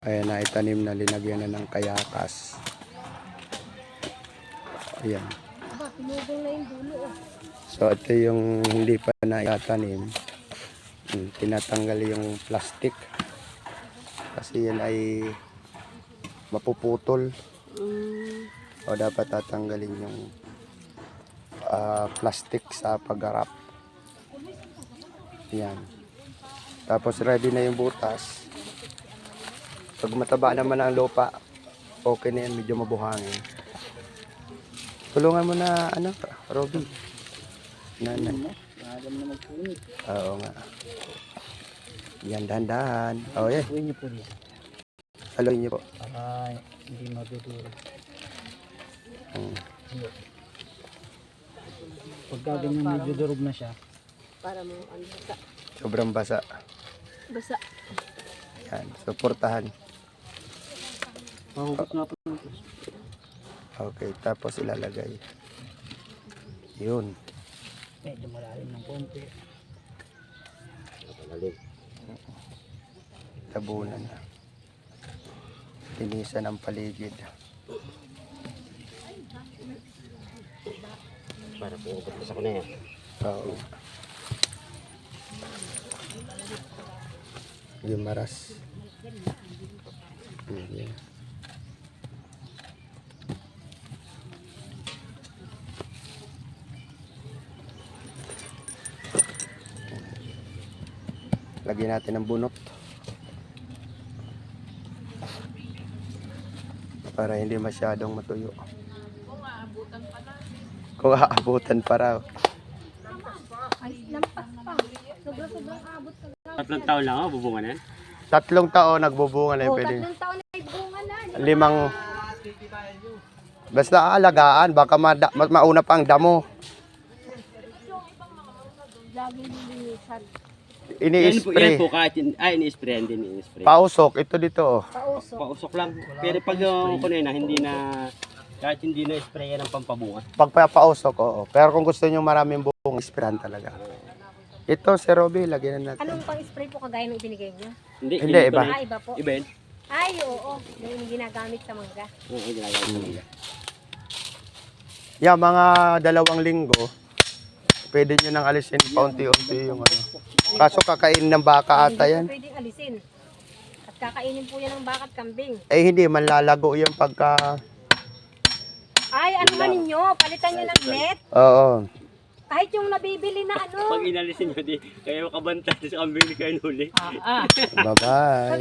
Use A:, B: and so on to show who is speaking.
A: Ayan na itanim na, linagyan na ng kayakas. Ayan.
B: Aba, pinugong na yung dulo.
A: So ito yung hindi pa naitanim. Tinatanggal yung plastic. Kasi yan ay mapuputol. O dapat tatanggalin yung plastic sa pagharap. Yan. Tapos ready na yung butas. Pag mataba naman ang lupa, okay na yan, medyo mabuhangin. Tulungan mo na, Robby. Nanan. Oo nga. Yan, dahan-dahan. Oh, yeah.
C: Haluin niyo po niya.
A: Haluin niyo po.
C: Para hindi maduduro. Pagka ganyan medyo durog na siya.
B: Para mo ano basa.
A: Sobrang basa.
B: Basa.
A: Yan, suportahan.
C: Mahugot nga po.
A: Okay, tapos ilalagay. Yun.
C: Medyo malalim ng konti.
A: Tabunan na. Tinisan ang paligid.
D: Para po sa ko na yan.
A: Oo. Yung maras. Yan. Lagyan natin ng bunot. Para hindi masyadong matuyo. Kung aabutan pa raw.
B: Ay, lampas pa. Sobrang abot ka.
D: 3 taon lang ako, bubungan yan.
A: 3 taon nagbubunga na yung
B: Oh,
A: pwede.
B: 3 taon na ibunga na.
A: 5. Basta aalagaan, baka mauna pa ang damo.
B: Laging nilinisan.
A: Ini-spray.
D: Yan po kahit, ini-spray, hindi ini-spray.
A: Pausok, ito dito.
B: Pausok.
D: Pausok lang. Pero pag kunena, hindi na, kahit hindi na spray yan ang pampabunga.
A: Pagpapausok, oo. Pero kung gusto nyo maraming buong, sprayan talaga. Ito, si Robby, lagyan na natin.
B: Anong pang-spray po kagaya ng ibinigay niyo?
D: Hindi,
A: Hindi, iba.
B: Ah, iba po.
D: Iba yun.
B: Ay, oo. Yung ginagamit sa mangga.
D: Oo, ginagawa ko nila.
A: Yan, mga 2 linggo, pwede nyo nang alisin paunti-unti yung ano. Kaso kakainin ng baka ata yan.
B: Hindi po pwedeng alisin. At kakainin po yan ng baka at kambing.
A: Eh hindi, manlalago yung pagka...
B: Ay, ano man ninyo? Palitan nyo ng net.
A: Oo.
B: Kahit yung nabibili na ano.
D: Pag inalisin nyo, di kayo makabantay sa kambing ni kayo huli.
A: Bye-bye.